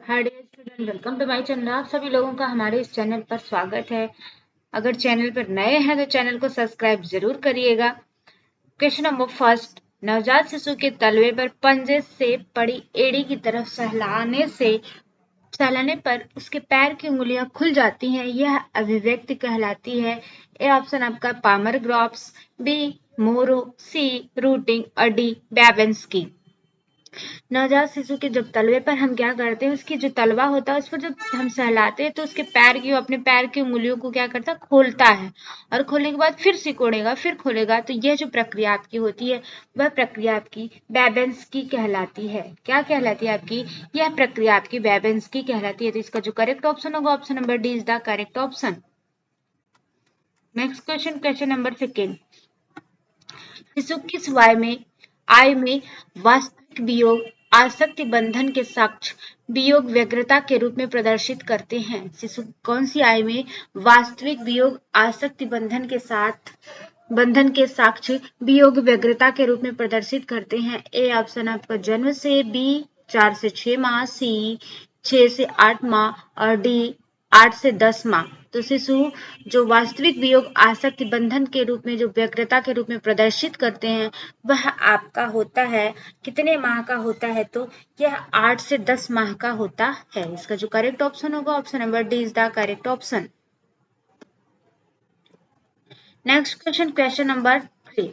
Hi dear student, welcome to my channel. आप सभी लोगों का हमारे इस चैनल पर स्वागत है। अगर चैनल पर नए हैं तो चैनल को सब्सक्राइब जरूर करिएगा। क्वेश्चन नंबर फर्स्ट, नवजात शिशु के तलवे पर पंजे से पड़ी एड़ी की तरफ सहलाने पर उसके पैर की उंगलियां खुल जाती हैं, यह अभिव्यक्ति कहलाती है। ए ऑप्शन आपका पामर ग्रॉप्स, बी मोरो, सी रूटिंग और डी बैबेंस्की। नवजात शिशु के जब तलवे पर हम क्या करते हैं, उसकी जो तलवा होता है उस पर जब हम सहलाते हैं तो उसके अपने पैर की उंगलियों को क्या करता है, खोलता है। और खोलने के बाद फिर सिकोड़ेगा, फिर खोलेगा। तो यह जो प्रक्रिया आपकी होती है वह प्रक्रिया आपकी बैबेंस्की कहलाती है। क्या कहलाती है आपकी? यह प्रक्रिया आपकी बैबेंस्की कहलाती है। तो इसका जो करेक्ट ऑप्शन होगा, option number D is the correct option. Next question, question number second, शिशु किस आय में वास्तविक वियोग आसक्ति बंधन के साक्ष्य वियोग व्यग्रता के रूप में प्रदर्शित करते हैं? शिशु कौन सी आय में वास्तविक वियोग आसक्ति बंधन के साक्ष्य वियोग व्यग्रता के रूप में प्रदर्शित करते हैं? ए ऑप्शन आपका जन्म से, बी 4 से 6 माह, सी 6 से 8 माह और डी 8 से 10 माह। तो शिशु जो वास्तविक वियोग आसक्ति बंधन के रूप में, जो व्यग्रता के रूप में प्रदर्शित करते हैं, वह आपका होता है कितने माह का होता है? तो यह 8 से 10 माह का होता है। इसका जो करेक्ट ऑप्शन होगा, option number D is the correct option. Next question, question number 3,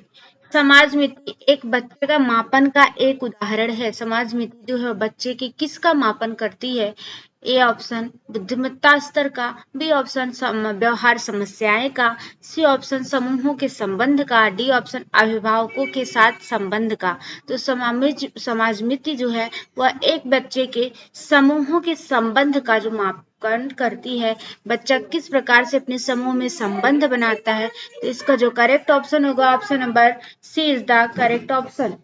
समाज मिति एक बच्चे का मापन का एक उदाहरण है। समाज मिति जो है बच्चे की किसका मापन करती है? ए ऑप्शन बुद्धिमत्ता स्तर का, बी ऑप्शन व्यवहार समस्याएं का, सी ऑप्शन समूहों के संबंध का, डी ऑप्शन अभिभावकों के साथ संबंध का। तो समाज मिति जो है वह एक बच्चे के समूहों के संबंध का जो मापन करती है। बच्चा किस प्रकार से अपने समूह में संबंध बनाता है। तो इसका जो करेक्ट ऑप्शन होगा, option number c is the correct option.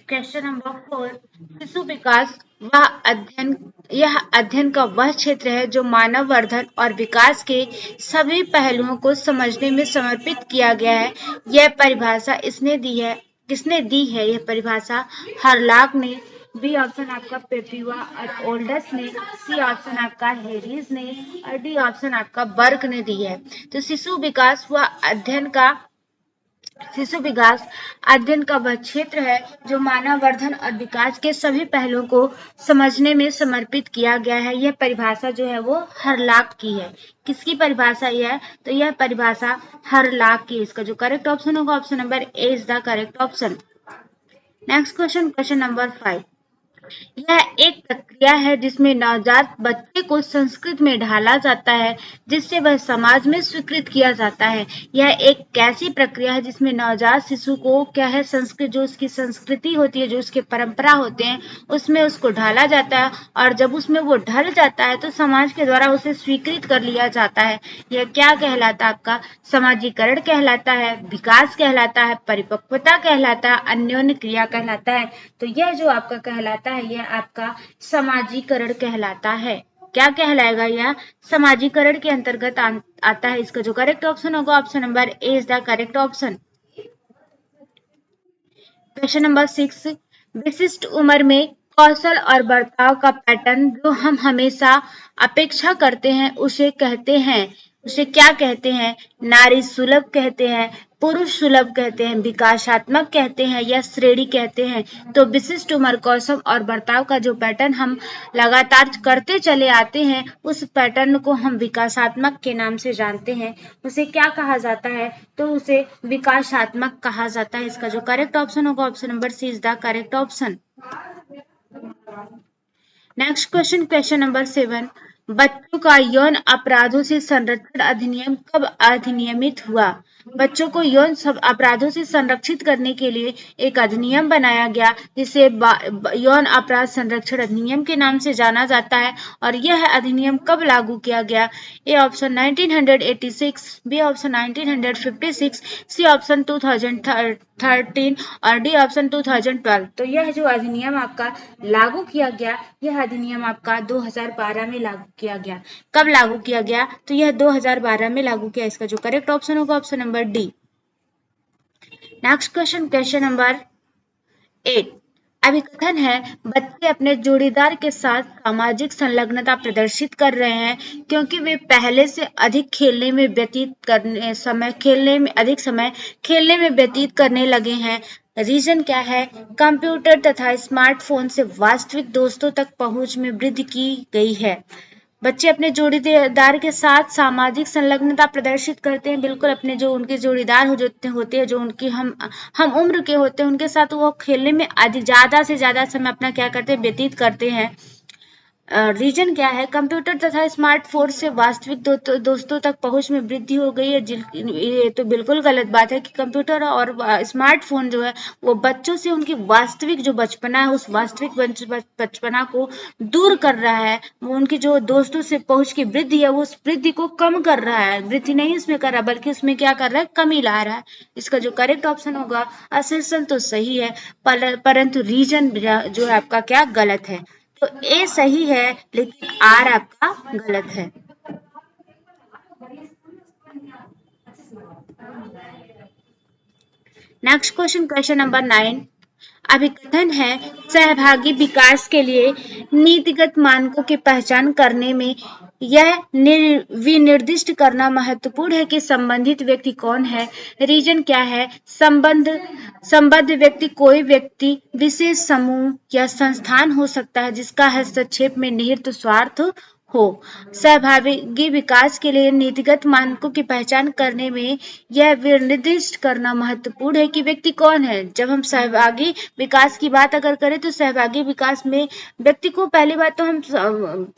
Question number 4, शिशु विकास यह अध्ययन का वह क्षेत्र है जो मानव वर्धन और विकास के सभी पहलुओं को समझने में समर्पित किया गया है। यह परिभाषा किसने दी है? यह परिभाषा हरलाक ने, बी ऑप्शन आपका पेपिवा और ओल्डस ने, सी ऑप्शन आपका हेरिस ने और डी ऑप्शन आपका बर्क ने दी है। तो शिशु विकास अध्ययन का वह क्षेत्र है जो मानव वर्धन और विकास के सभी पहलुओं को समझने में समर्पित किया गया है। यह परिभाषा जो है वो हरलाक की है। किसकी परिभाषा यह है? तो यह परिभाषा हरलाक की। इसका जो करेक्ट ऑप्शन होगा, option number A is the correct option. Next question, question number 5, यह एक प्रक्रिया है जिसमें नवजात बच्चे को संस्कृत में ढाला जाता है जिससे वह समाज में स्वीकृत किया जाता है। यह एक कैसी प्रक्रिया है जिसमें नवजात शिशु को क्या है, संस्कृत जो उसकी संस्कृति होती है, जो उसके परंपरा होते हैं, उसमें उसको ढाला जाता है। और जब उसमें वो ढल जाता है तो समाज के द्वारा उसे स्वीकृत कर लिया जाता है। यह क्या कहलाता है आपका? समाजीकरण कहलाता है, विकास कहलाता है, परिपक्वता कहलाता है, अन्योन्य क्रिया कहलाता है। तो यह जो आपका कहलाता है यह आपका समाजीकरण कहलाता है। क्या कहलाएगा? यह समाजीकरण के अंतर्गत आता है। इसका जो करेक्ट ऑप्शन होगा, option number A is the correct option. Question number 6, विशिष्ट उम्र में कौशल और बर्ताव का पैटर्न जो हम हमेशा अपेक्षा करते हैं उसे क्या कहते हैं? नारी सुलभ कहते हैं, पुरुष सुलभ कहते हैं, विकासात्मक कहते हैं या श्रेणी कहते हैं? तो विशिष्ट उम्र, कौशल और बर्ताव का जो पैटर्न हम लगातार करते चले आते हैं उस पैटर्न को हम विकासात्मक के नाम से जानते हैं। उसे क्या कहा जाता है? तो उसे विकासात्मक कहा जाता है। इसका जो करेक्ट ऑप्शन होगा, option number c is the correct option. Next question, question number 7, बच्चों का यौन अपराधों से संरक्षण अधिनियम कब अधिनियमित हुआ? बच्चों को यौन अपराधों से संरक्षित करने के लिए एक अधिनियम बनाया गया जिसे यौन अपराध संरक्षण अधिनियम के नाम से जाना जाता है। और यह अधिनियम कब लागू किया गया? A option 1986, b option 1956, c option 2013 और डी ऑप्शन 2012। तो यह जो अधिनियम आपका लागू किया गया, यह अधिनियम आपका 2012 में लागू किया गया। कब लागू किया गया? तो यह 2012 में लागू किया। इसका जो करेक्ट ऑप्शन होगा, option number D. Next question, question number 8। अभिकथन है बच्चे अपने जोड़ीदार के साथ सामाजिक संलग्नता प्रदर्शित कर रहे हैं क्योंकि वे पहले से अधिक खेलने में व्यतीत करने लगे हैं। रीजन क्या है? कंप्यूटर तथा स्मार्टफोन से वास्तविक दोस्तों तक पहुंच में वृद्धि की गई है। बच्चे अपने जोड़ीदार के साथ सामाजिक संलग्नता प्रदर्शित करते हैं। बिल्कुल, अपने जो उनके जोड़ीदार होते हैं, जो उनकी हम उम्र के होते हैं, उनके साथ वो खेलने में अधिक ज्यादा से ज्यादा समय अपना क्या करते हैं? व्यतीत करते हैं। रीजन क्या है? कंप्यूटर तथा स्मार्टफोन से वास्तविक दोस्तों तक पहुंच में वृद्धि हो गई है। ये तो बिल्कुल गलत बात है कि कंप्यूटर और स्मार्टफोन जो है वो बच्चों से उनकी वास्तविक जो बचपना है उस वास्तविक बचपना को दूर कर रहा है। वो उनकी जो दोस्तों से पहुंच की वृद्धि है वो उस वृद्धि को कम कर रहा है। वृद्धि नहीं इसमें कर रहा बल्कि उसमें क्या कर रहा है? कमी ला रहा है। इसका जो करेक्ट ऑप्शन होगा, असर्शन तो सही है परंतु रीजन जो है आपका क्या गलत है। तो ए सही है लेकिन आर आपका गलत है। Next question, question number 9। अभिकथन है सहभागी विकास के लिए नीतिगत मानकों की पहचान करने में यह विनिर्दिष्ट करना महत्वपूर्ण है कि संबंधित व्यक्ति कौन है। रीजन क्या है? संबद्ध व्यक्ति कोई व्यक्ति विशेष समूह या संस्थान हो सकता है जिसका हस्तक्षेप में निहित स्वार्थ हो। सहभागी विकास के लिए नीतिगत मानकों की पहचान करने में यह निर्दिष्ट करना महत्वपूर्ण है कि व्यक्ति कौन है। जब हम सहभागी विकास की बात अगर करें तो सहभागी विकास में व्यक्ति को पहली बात तो हम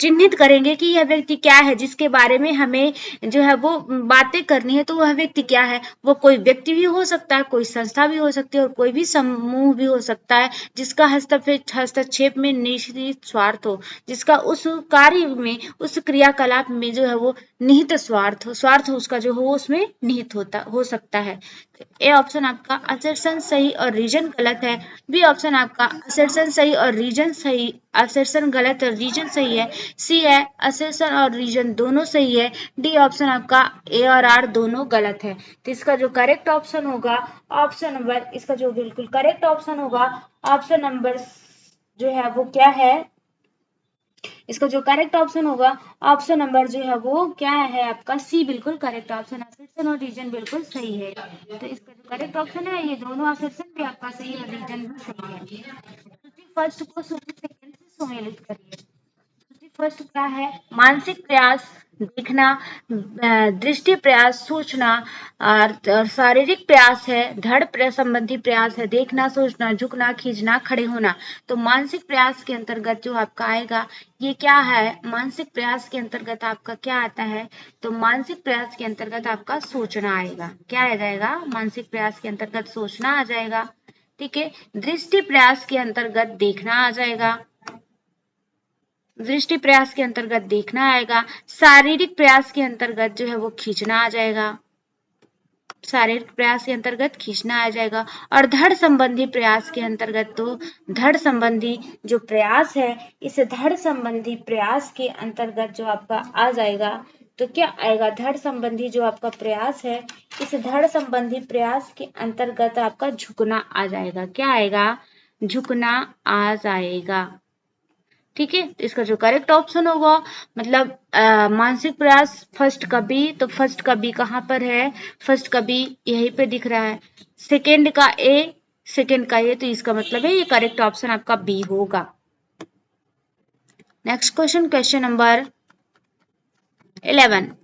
चिन्हित करेंगे कि यह व्यक्ति क्या है जिसके बारे में हमें जो है वो बातें करनी है। तो वह व्यक्ति क्या है? वो कोई व्यक्ति भी हो सकता है, कोई संस्था भी हो सकती है और कोई भी समूह भी हो सकता है जिसका हस्तक्षेप में निहित स्वार्थ हो, जिसका उस कार्य में उस क्रियाकलाप में जो है वो निहित स्वार्थ उसका जो हो उसमें निहित हो सकता है। ए ऑप्शन आपका असर्शन सही और रीजन गलत है। बी ऑप्शन आपका असर्शन सही और रीजन सही, असर्शन गलत और रीजन सही है। सी है असर्शन और रीजन दोनों सही है। डी ऑप्शन आपका ए और आर दोनों गलत है। तो इसका जो करेक्ट ऑप्शन होगा ऑप्शन नंबर, इसका जो बिल्कुल करेक्ट ऑप्शन होगा ऑप्शन नंबर जो है वो क्या है? इसका जो करेक्ट ऑप्शन होगा ऑप्शन नंबर जो है वो क्या है आपका? सी बिल्कुल करेक्ट ऑप्शन। असर्शन और रीजन बिल्कुल सही है। तो इसका जो करेक्ट ऑप्शन है ये दोनों असर्शन भी आपका सही है, रीजन भी सही है। सूची फर्स्ट को सूची सेकंड से सम्मिलित करिए। फर्स्ट क्या है? मानसिक प्रयास, देखना, दृष्टि प्रयास, सोचना और शारीरिक प्रयास है, धड़ संबंधी प्रयास है, देखना, सोचना, झुकना, खींचना, खड़े होना। तो मानसिक प्रयास के अंतर्गत जो आपका आएगा ये क्या है? मानसिक प्रयास के अंतर्गत आपका क्या आता है? तो मानसिक प्रयास के अंतर्गत आपका सोचना आएगा। क्या आ जाएगा? मानसिक प्रयास के अंतर्गत सोचना आ जाएगा। ठीक है। दृष्टि प्रयास के अंतर्गत देखना आ जाएगा। दृष्टि प्रयास के अंतर्गत देखना आएगा। शारीरिक प्रयास के अंतर्गत जो है वो खींचना आ जाएगा। शारीरिक प्रयास के अंतर्गत खींचना आ जाएगा। और धड़ संबंधी प्रयास के अंतर्गत तो धड़ संबंधी जो प्रयास है इस धड़ संबंधी प्रयास के अंतर्गत जो आपका आ जाएगा तो क्या आएगा? धड़ संबंधी जो आपका प्रयास है इस धड़ संबंधी प्रयास के अंतर्गत आपका झुकना आ जाएगा। क्या आएगा? झुकना आ जाएगा। ठीक है। इसका जो करेक्ट ऑप्शन होगा मतलब मानसिक प्रयास फर्स्ट का बी, तो फर्स्ट का बी कहाँ पर है? फर्स्ट का बी यहीं पे दिख रहा है। सेकंड का ए, सेकंड का ए, तो इसका मतलब है ये करेक्ट ऑप्शन आपका बी होगा। Next question, question number 11।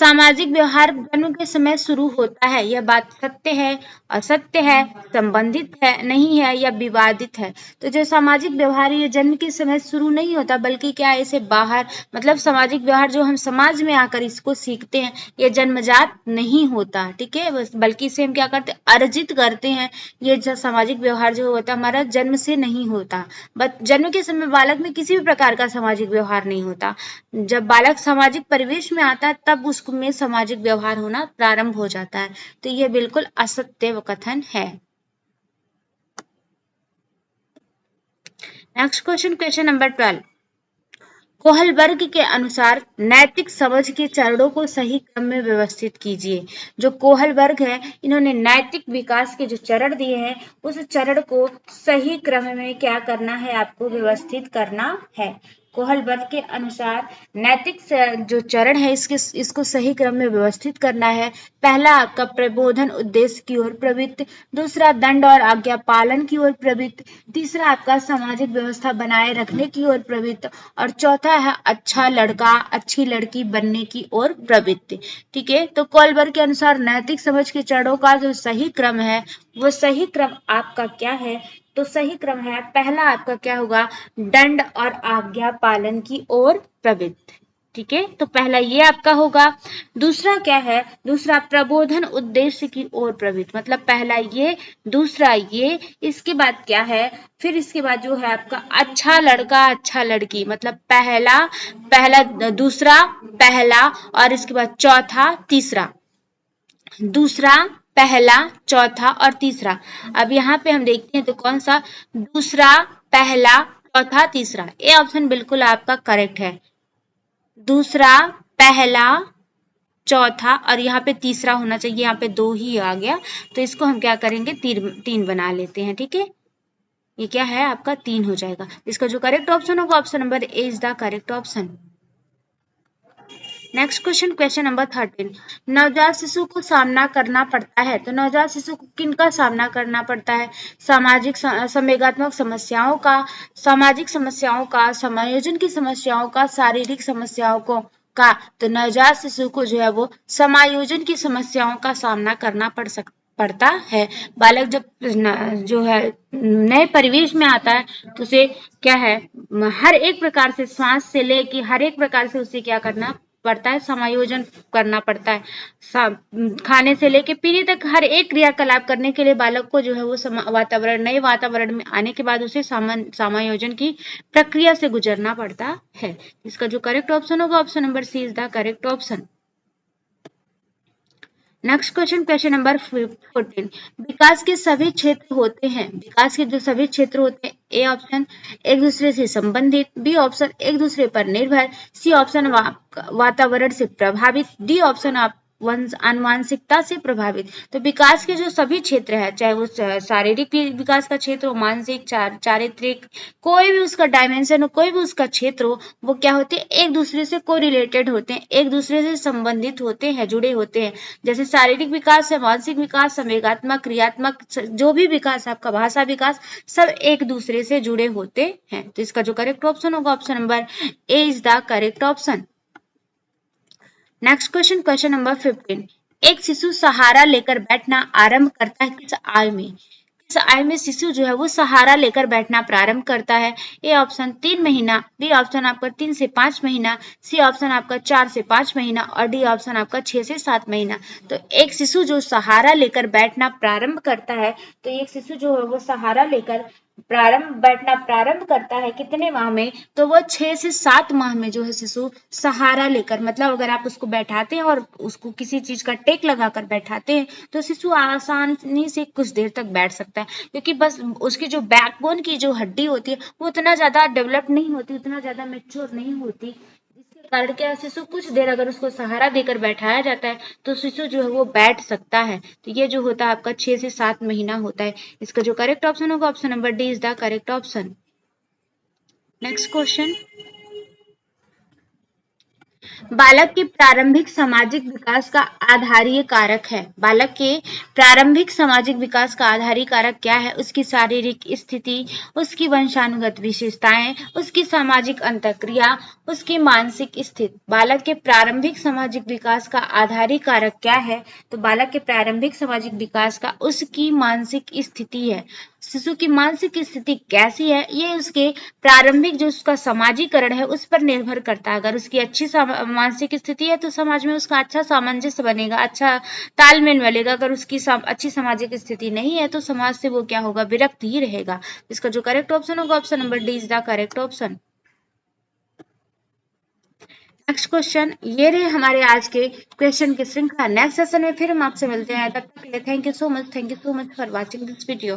सामाजिक व्यवहार जन्म के समय शुरू होता है, यह बात सत्य है, असत्य है, संबंधित है, नहीं है या विवादित है। तो जो सामाजिक व्यवहार ये जन्म के समय शुरू नहीं होता बल्कि क्या है इसे बाहर मतलब सामाजिक व्यवहार जो हम समाज में आकर इसको सीखते हैं ये जन्मजात नहीं होता। ठीक है। बल्कि इसे हम क्या करते हैं? अर्जित करते हैं। ये जो सामाजिक व्यवहार जो होता है हमारा जन्म से नहीं होता। बट जन्म के समय बालक में किसी भी प्रकार का सामाजिक व्यवहार नहीं होता। जब बालक सामाजिक परिवेश में आता है तब उसमें सामाजिक व्यवहार होना प्रारंभ हो जाता है। तो यह बिल्कुल असत्य कथन है। Next question, question number 12। Kohlberg के अनुसार नैतिक समझ के चरणों को सही क्रम में व्यवस्थित कीजिए। जो कोहलबर्ग है, इन्होंने नैतिक विकास के जो चरण दिए हैं उस चरण को सही क्रम में क्या करना है, आपको व्यवस्थित करना है। कोहलबर्ग के अनुसार नैतिक जो चरण है इसको सही क्रम में व्यवस्थित करना है। पहला आपका प्रबोधन उद्देश्य की ओर प्रवृत्ति, दूसरा दंड और आज्ञा पालन की ओर प्रवृत्ति, तीसरा आपका सामाजिक व्यवस्था बनाए रखने की ओर प्रवृत्ति और चौथा है अच्छा लड़का अच्छी लड़की बनने की ओर प्रवृत्ति। ठीक है, तो कोहलबर्ग के अनुसार नैतिक समझ के चरणों का जो सही क्रम है वो सही क्रम आपका क्या है, तो सही क्रम है पहला आपका क्या होगा, दंड और आज्ञा पालन की ओर प्रवृत्ति। ठीक है, तो पहला ये आपका होगा। दूसरा क्या है, दूसरा प्रबोधन उद्देश्य की ओर प्रवृत्ति, मतलब पहला ये दूसरा ये, इसके बाद क्या है, फिर इसके बाद जो है आपका अच्छा लड़का अच्छा लड़की, मतलब पहला दूसरा पहला और इसके बाद चौथा तीसरा, दूसरा पहला चौथा और तीसरा। अब यहाँ पे हम देखते हैं तो कौन सा, दूसरा पहला चौथा तीसरा, ये ऑप्शन बिल्कुल आपका करेक्ट है। दूसरा पहला चौथा और यहाँ पे तीसरा होना चाहिए, यहाँ पे 2 ही आ गया तो इसको हम क्या करेंगे, 3 बना लेते हैं। ठीक है, ये क्या है आपका 3 हो जाएगा। इसका जो करेक्ट ऑप्शन होगा option number A is the correct option. Next question, question number 13। नवजात शिशु को सामना करना पड़ता है, तो नवजात शिशु को किनका सामना करना पड़ता है, सामाजिक संवेगात्मक समस्याओं का, सामाजिक समस्याओं का, समायोजन की समस्याओं का, शारीरिक समस्याओं को का, तो नवजात शिशु को जो है वो समायोजन की समस्याओं का सामना करना पड़ता है। बालक जब जो है नए परिवेश में आता है तो उसे क्या है, हर एक प्रकार से श्वास से लेके हर एक प्रकार से उसे क्या करना पड़ता है, समायोजन करना पड़ता है। खाने से लेके पीने तक हर एक क्रियाकलाप करने के लिए बालक को जो है वो नए वातावरण में आने के बाद उसे समायोजन की प्रक्रिया से गुजरना पड़ता है। इसका जो करेक्ट ऑप्शन होगा option number c is the correct option. Next question, question number 14। विकास के सभी क्षेत्र होते हैं, विकास के जो सभी क्षेत्र होते हैं, ए ऑप्शन एक दूसरे से संबंधित, बी ऑप्शन एक दूसरे पर निर्भर, सी ऑप्शन वातावरण से प्रभावित, डी ऑप्शन आप आनुवांशिकता से प्रभावित। तो विकास के जो सभी क्षेत्र है, चाहे वो शारीरिक विकास का क्षेत्र हो, मानसिक, चारित्रिक, कोई भी उसका डायमेंशन हो, कोई भी उसका क्षेत्र हो, वो क्या होते हैं, एक दूसरे से कोरिलेटेड होते हैं, एक दूसरे से संबंधित होते हैं, जुड़े होते हैं। जैसे शारीरिक विकास है, मानसिक विकास, संवेगात्मक, क्रियात्मक, जो भी विकास आपका, भाषा विकास, सब एक दूसरे से जुड़े होते हैं। तो इसका जो करेक्ट ऑप्शन होगा option number A is the correct option. Next question, question number 15। एक शिशु सहारा लेकर बैठना आरंभ करता है किस आयु में, किस आयु में शिशु जो है वो सहारा लेकर बैठना प्रारंभ करता है, ए ऑप्शन 3 महीना, बी ऑप्शन आपका 3 से 5 महीना, सी ऑप्शन आपका 4 से 5 महीना और डी ऑप्शन आपका 6 से 7 महीना। तो एक शिशु जो सहारा लेकर बैठना प्रारंभ करता है, तो एक शिशु जो है वो सहारा लेकर बैठना प्रारंभ करता है कितने माह में, तो वो 6 से 7 माह में जो है शिशु सहारा लेकर, मतलब अगर आप उसको बैठाते हैं और उसको किसी चीज का टेक लगाकर बैठाते हैं तो शिशु आसानी से कुछ देर तक बैठ सकता है, क्योंकि बस उसकी जो बैकबोन की जो हड्डी होती है वो उतना ज्यादा डेवलप नहीं होती, उतना ज्यादा मेच्योर नहीं होती, जिसके कारण क्या, शिशु कुछ देर अगर उसको सहारा देकर बैठाया जाता है तो शिशु जो है वो बैठ सकता है। तो ये जो होता है आपका 6 से 7 महीना होता है। इसका जो करेक्ट ऑप्शन होगा option number D is the correct option. Next question, बालक के प्रारंभिक सामाजिक विकास का आधारीय कारक है, बालक के प्रारंभिक सामाजिक विकास का आधारीय कारक क्या है, उसकी शारीरिक स्थिति, उसकी वंशानुगत विशेषताएं, उसकी सामाजिक अंतःक्रिया, उसकी मानसिक स्थिति। बालक के प्रारंभिक सामाजिक विकास का आधारीय कारक क्या है, तो बालक के प्रारंभिक सामाजिक विकास का उसकी मानसिक स्थिति है। शिशु की मानसिक स्थिति कैसी है, ये उसके प्रारंभिक जो उसका समाजीकरण है उस पर निर्भर करता है। अगर उसकी अच्छी मानसिक स्थिति है तो समाज में उसका अच्छा सामंजस्य बनेगा, अच्छा तालमेल बनेगा। अगर उसकी अच्छी सामाजिक स्थिति नहीं है तो समाज से वो क्या होगा, विरक्त ही रहेगा। इसका जो करेक्ट ऑप्शन होगा option number D is the correct option. Next question, ये रहे हमारे आज के क्वेश्चन की श्रृंखला। नेक्स्ट सेशन में फिर हम आपसे मिलते हैं, तब तक के लिए thank you so much for watching this video.